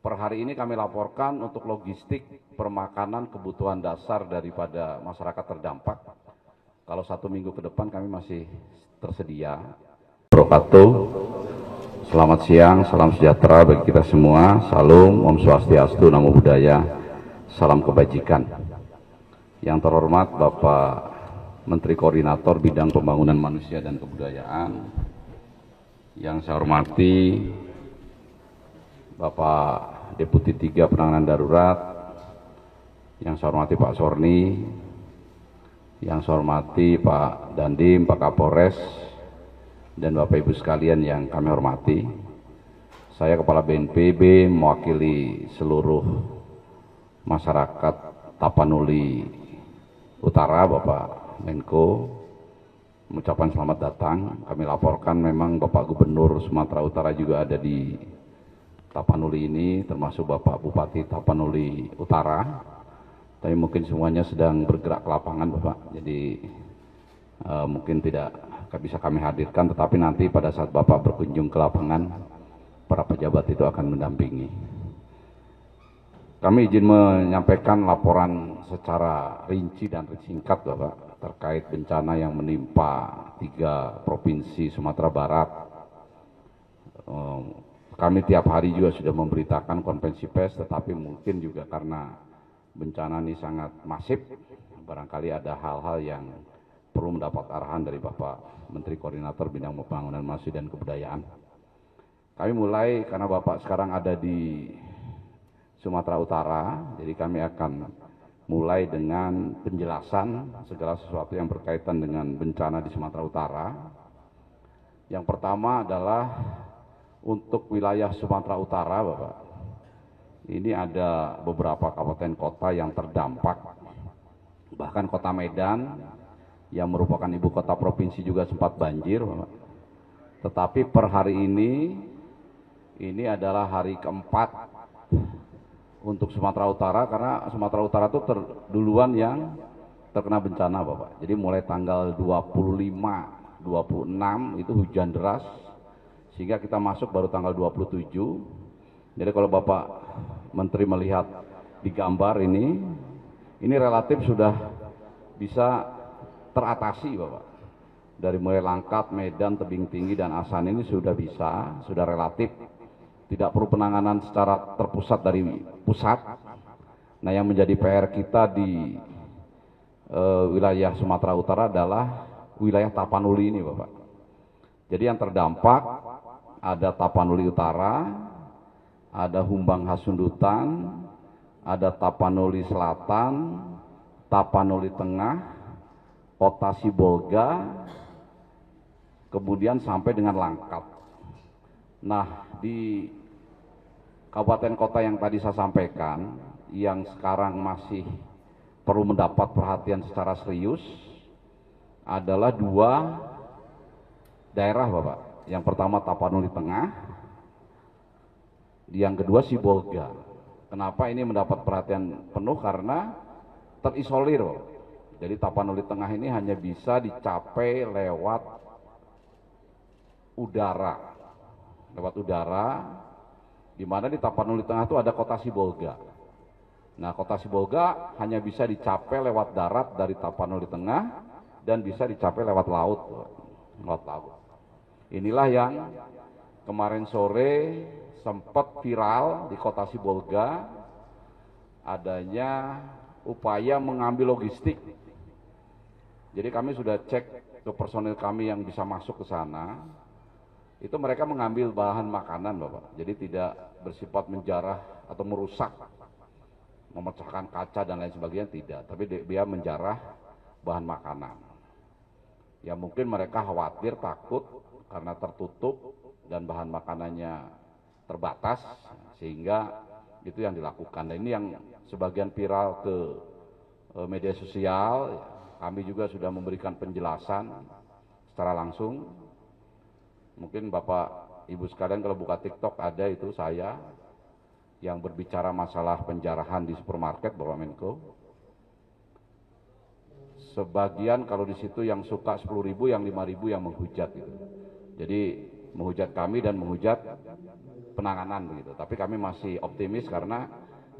Per hari ini kami laporkan untuk logistik permakanan kebutuhan dasar daripada masyarakat terdampak. Kalau 1 minggu ke depan kami masih tersedia. Wabarakatuh. Selamat siang, salam sejahtera bagi kita semua. Salam, Om Swastiastu, Namo Buddhaya, salam kebajikan. Yang terhormat Bapak Menteri Koordinator Bidang Pembangunan Manusia dan Kebudayaan, yang saya hormati Bapak Deputi 3 Penanganan Darurat, yang saya hormati Pak Sorni, yang saya hormati Pak Dandim, Pak Kapolres, dan Bapak Ibu sekalian yang kami hormati. Saya Kepala BNPB mewakili seluruh masyarakat Tapanuli Utara, Bapak Menko, mengucapkan selamat datang. Kami laporkan memang Bapak Gubernur Sumatera Utara juga ada di Tapanuli ini, termasuk Bapak Bupati Tapanuli Utara. Tapi mungkin semuanya sedang bergerak ke lapangan, Bapak. Jadi mungkin tidak bisa kami hadirkan, tetapi nanti pada saat Bapak berkunjung ke lapangan, para pejabat itu akan mendampingi. Kami izin menyampaikan laporan secara rinci dan singkat, Bapak, terkait bencana yang menimpa 3 provinsi Sumatera Barat. Kami tiap hari juga sudah memberitakan konferensi pers, tetapi mungkin juga karena bencana ini sangat masif, barangkali ada hal-hal yang perlu mendapat arahan dari Bapak Menteri Koordinator Bidang Pembangunan Manusia dan Kebudayaan. Kami mulai karena Bapak sekarang ada di Sumatera Utara, jadi kami akan mulai dengan penjelasan segala sesuatu yang berkaitan dengan bencana di Sumatera Utara. Yang pertama adalah untuk wilayah Sumatera Utara, Bapak. Ini ada beberapa kabupaten kota yang terdampak, bahkan Kota Medan yang merupakan ibu kota provinsi juga sempat banjir, Bapak. Tetapi per hari ini adalah hari keempat untuk Sumatera Utara, karena Sumatera Utara itu duluan yang terkena bencana, Bapak. Jadi mulai tanggal 25, 26 itu hujan deras, sehingga kita masuk baru tanggal 27. Jadi kalau Bapak Menteri melihat di gambar ini relatif sudah bisa teratasi, Bapak. Dari mulai Langkat, Medan, Tebing Tinggi, dan Asan ini sudah relatif. Tidak perlu penanganan secara terpusat dari pusat. Nah, yang menjadi PR kita di wilayah Sumatera Utara adalah wilayah Tapanuli ini, Bapak. Jadi yang terdampak ada Tapanuli Utara, ada Humbang Hasundutan, ada Tapanuli Selatan, Tapanuli Tengah, Kota Sibolga, kemudian sampai dengan Langkat. Nah, di kabupaten kota yang tadi saya sampaikan, yang sekarang masih perlu mendapat perhatian secara serius adalah 2 daerah, Bapak. Yang pertama Tapanuli Tengah, yang kedua Sibolga. Kenapa ini mendapat perhatian penuh? Karena terisolir, Bapak. Jadi Tapanuli Tengah ini hanya bisa dicapai lewat udara, di mana di Tapanuli Tengah itu ada Kota Sibolga. Nah, Kota Sibolga hanya bisa dicapai lewat darat dari Tapanuli Tengah dan bisa dicapai lewat laut, Inilah yang kemarin sore sempat viral di Kota Sibolga, adanya upaya mengambil logistik. Jadi kami sudah cek ke personil kami yang bisa masuk ke sana, itu mereka mengambil bahan makanan, Bapak. Jadi tidak bersifat menjarah atau merusak, memecahkan kaca dan lain sebagainya, tidak. Tapi dia menjarah bahan makanan. Ya mungkin mereka khawatir, takut karena tertutup dan bahan makanannya terbatas, sehingga itu yang dilakukan. Dan ini yang sebagian viral ke media sosial. Kami juga sudah memberikan penjelasan secara langsung. Mungkin Bapak Ibu sekalian kalau buka TikTok ada itu saya yang berbicara masalah penjarahan di supermarket, Bapak Menko. Sebagian kalau di situ yang suka 10.000, yang 5.000 yang menghujat gitu. Jadi menghujat kami dan menghujat penanganan begitu. Tapi kami masih optimis karena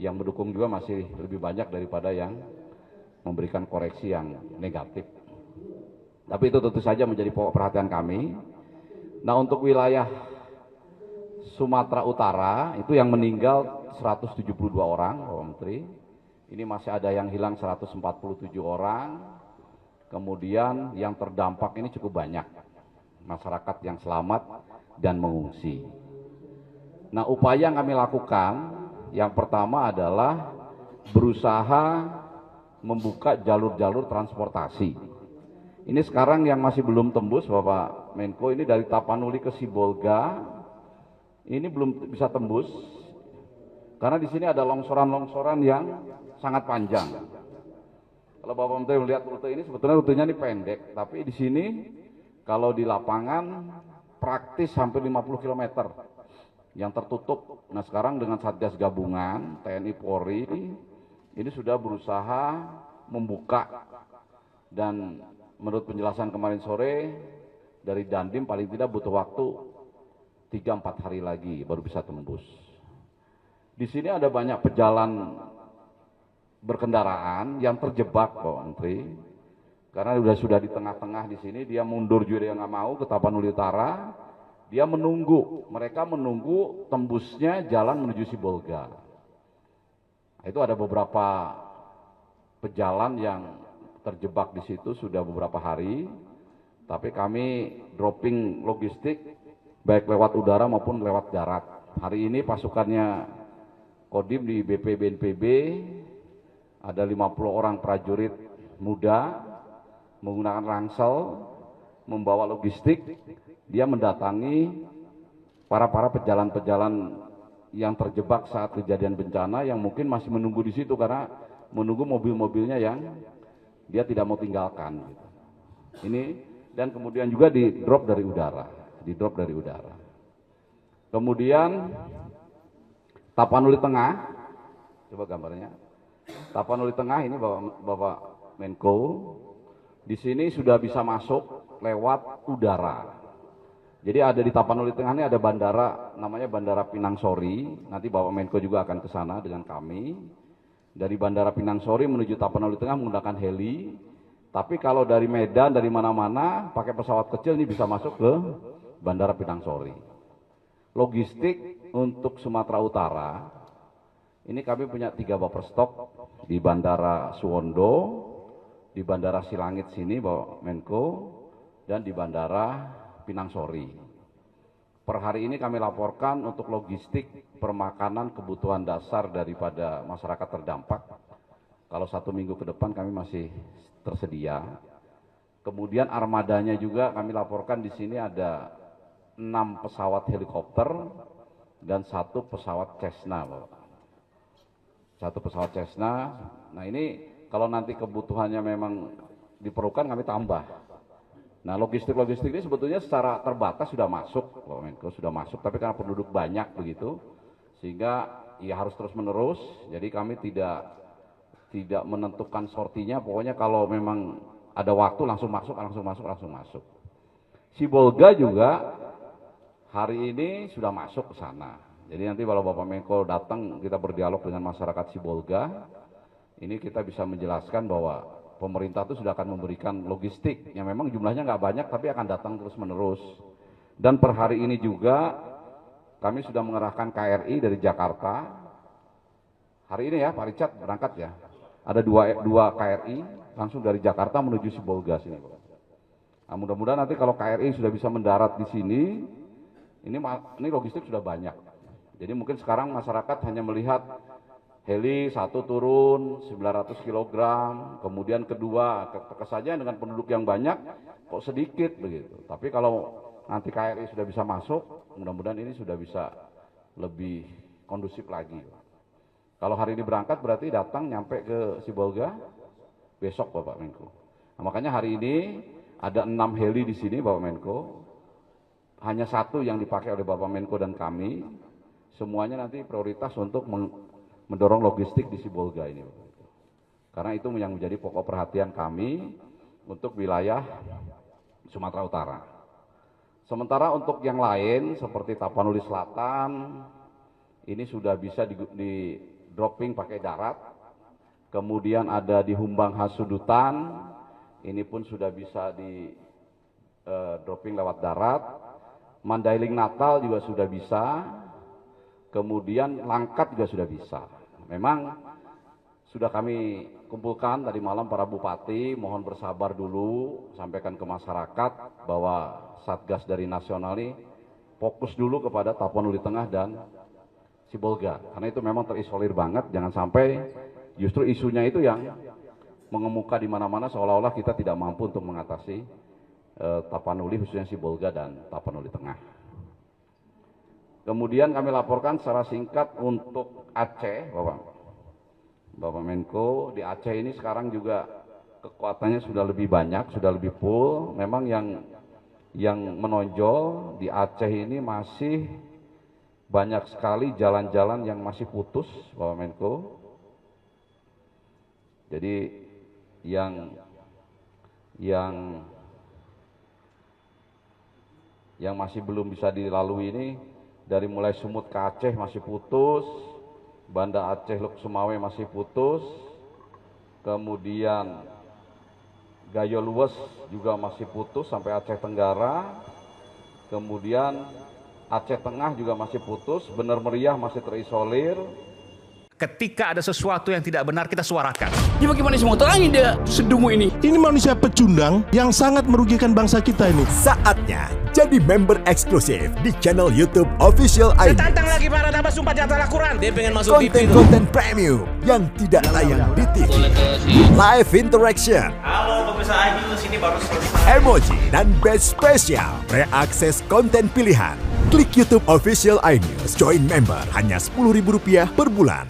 yang mendukung juga masih lebih banyak daripada yang memberikan koreksi yang negatif. Tapi itu tentu saja menjadi pokok perhatian kami. Nah, untuk wilayah Sumatera Utara itu yang meninggal 172 orang, Bapak Menteri. Ini masih ada yang hilang 147 orang. Kemudian yang terdampak ini cukup banyak. Masyarakat yang selamat dan mengungsi. Nah, upaya yang kami lakukan yang pertama adalah berusaha membuka jalur-jalur transportasi. Ini sekarang yang masih belum tembus, Bapak Menko, ini dari Tapanuli ke Sibolga, ini belum bisa tembus, karena di sini ada longsoran-longsoran yang sangat panjang. Kalau Bapak Menteri melihat rute ini, sebetulnya rutenya ini pendek, tapi di sini kalau di lapangan praktis hampir 50 km yang tertutup. Nah, sekarang dengan Satgas Gabungan, TNI Polri, ini sudah berusaha membuka, dan menurut penjelasan kemarin sore dari Dandim paling tidak butuh waktu 3-4 hari lagi baru bisa tembus. Di sini ada banyak pejalan berkendaraan yang terjebak, Pak Menteri, karena sudah di tengah-tengah di sini, dia mundur juga dia nggak mau ke Tapanuli Utara, dia menunggu, mereka menunggu tembusnya jalan menuju Sibolga. Nah, itu ada beberapa pejalan yang terjebak di situ sudah beberapa hari, tapi kami dropping logistik baik lewat udara maupun lewat darat. Hari ini pasukannya Kodim di BP BNPB ada 50 orang prajurit muda menggunakan ransel membawa logistik, dia mendatangi para pejalan-pejalan yang terjebak saat kejadian bencana yang mungkin masih menunggu di situ karena menunggu mobil-mobilnya yang dia tidak mau tinggalkan. Ini dan kemudian juga di drop dari udara, Kemudian Tapanuli Tengah, coba gambarnya. Tapanuli Tengah ini Bapak Menko, di sini sudah bisa masuk lewat udara. Jadi ada di Tapanuli Tengah ini ada bandara, namanya Bandara Pinang Sori. Nanti Bapak Menko juga akan ke sana dengan kami. Dari Bandara Pinang Sori menuju Tapanuli Tengah menggunakan heli. Tapi kalau dari Medan, dari mana-mana, pakai pesawat kecil ini bisa masuk ke Bandara Pinang Sori. Logistik untuk Sumatera Utara, ini kami punya 3 buffer stock di Bandara Suwondo, di Bandara Silangit sini Bapak Menko, dan di Bandara Pinang Sori. Per hari ini kami laporkan untuk logistik permakanan kebutuhan dasar daripada masyarakat terdampak. Kalau 1 minggu ke depan kami masih tersedia. Kemudian armadanya juga kami laporkan di sini ada 6 pesawat helikopter dan 1 pesawat Cessna, Bapak. 1 pesawat Cessna. Nah, ini kalau nanti kebutuhannya memang diperlukan kami tambah. Nah, logistik ini sebetulnya secara terbatas sudah masuk, Pak Menko, sudah masuk, tapi karena penduduk banyak begitu, sehingga ya harus terus menerus. Jadi kami tidak menentukan sortinya, pokoknya kalau memang ada waktu langsung masuk. Sibolga juga hari ini sudah masuk ke sana. Jadi nanti kalau Bapak Menko datang, kita berdialog dengan masyarakat Sibolga, ini kita bisa menjelaskan bahwa pemerintah itu sudah akan memberikan logistik yang memang jumlahnya nggak banyak tapi akan datang terus menerus. Dan per hari ini juga kami sudah mengerahkan KRI dari Jakarta. Hari ini ya Pak Richard berangkat ya. Ada dua KRI langsung dari Jakarta menuju Sibolga sini. Nah, mudah-mudahan nanti kalau KRI sudah bisa mendarat di sini, ini logistik sudah banyak. Jadi mungkin sekarang masyarakat hanya melihat heli 1 turun 900 kg, kemudian kedua kesannya dengan penduduk yang banyak kok sedikit begitu. Tapi kalau nanti KRI sudah bisa masuk, mudah-mudahan ini sudah bisa lebih kondusif lagi. Kalau hari ini berangkat berarti datang nyampe ke Sibolga besok Bapak Menko. Nah, makanya hari ini ada 6 heli di sini Bapak Menko. Hanya 1 yang dipakai oleh Bapak Menko dan kami. Semuanya nanti prioritas untuk mendorong logistik di Sibolga ini. Karena itu yang menjadi pokok perhatian kami untuk wilayah Sumatera Utara. Sementara untuk yang lain seperti Tapanuli Selatan ini sudah bisa di dropping pakai darat. Kemudian ada di Humbang Hasudutan, ini pun sudah bisa di dropping lewat darat. Mandailing Natal juga sudah bisa. Kemudian Langkat juga sudah bisa. Memang sudah kami kumpulkan tadi malam para bupati, mohon bersabar dulu, sampaikan ke masyarakat bahwa Satgas dari nasional ini fokus dulu kepada Tapanuli Tengah dan Sibolga, karena itu memang terisolir banget. Jangan sampai justru isunya itu yang mengemuka di mana-mana seolah-olah kita tidak mampu untuk mengatasi Tapanuli, khususnya Sibolga dan Tapanuli Tengah. Kemudian kami laporkan secara singkat untuk Aceh, Bapak Menko. Di Aceh ini sekarang juga kekuatannya sudah lebih banyak, sudah lebih full. Memang yang menonjol di Aceh ini masih banyak sekali jalan-jalan yang masih putus, Bapak Menko. Jadi yang masih belum bisa dilalui ini dari mulai Sumut ke Aceh masih putus, Banda Aceh Luk Sumawe masih putus, kemudian Gayo Luwes juga masih putus sampai Aceh Tenggara, kemudian Aceh Tengah juga masih putus, Bener Meriah masih terisolir. Ketika ada sesuatu yang tidak benar, kita suarakan. Ya bagaimana semua terangin dia sedumu ini? Ini manusia pecundang yang sangat merugikan bangsa kita ini. Saatnya jadi member eksklusif di channel YouTube Official iNews. Tantang lagi para tambah sumpah di atas Al-Quran. Dia pengen masuk TV. Konten-konten premium yang tidak tayang di TV. Live interaction. Halo pemirsa iNews, ini baru selesai. Emoji dan badge spesial. Reakses konten pilihan. Klik YouTube Official iNews. Join member hanya Rp10.000 per bulan.